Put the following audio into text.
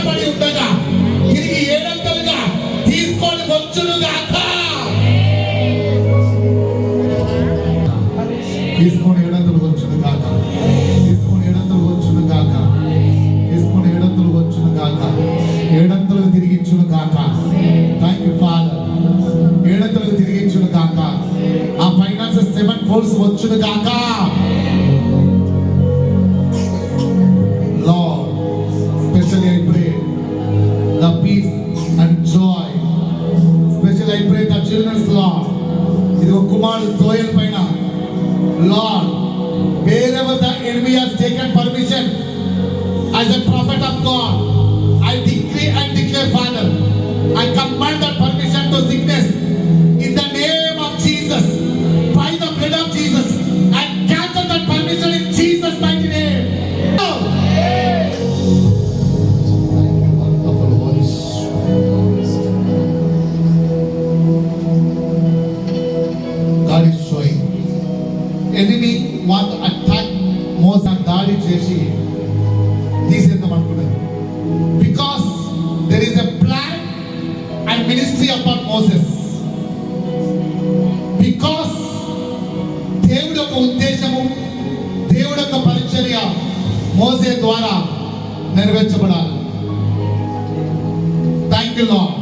పడి ఉండగా తిరిగి ఏడంతలుగా తీసుకొని వచ్చును గాక. తీసుకొని ఏడంతలు వచ్చును గాక. తీసుకొని ఏడంతలు వచ్చును గాక. తీసుకొని ఏడంతలు వచ్చును గాక. ఏడంతలకు తిరిగించును గాక. Thank you father. ఏడంతలకు తిరిగించును గాక. ఆ ఫైనాన్సెస్ 7 folds వచ్చును గాక. Lord, especially I pray the peace and joy. Especially I pray the children's Lord. ఇదిగో కుమారుడు జోయల్ పైన Lord, wherever the enemy has taken permission as a prophet of God, I decree and declare, Father, I command that permission to sickness in the name of Jesus, by the blood of Jesus, and cancel that permission in Jesus' mighty name. God is showing. Enemy want to attack Moses దాడి చేసి తీసేద్దాం అనుకున్నారు. Because there is a plan and ministry upon Moses. Because దేవుడి యొక్క ఉద్దేశము, దేవుడి యొక్క పరిచర్య మోసే ద్వారా నెరవేర్చబడాలి. Thank you lord.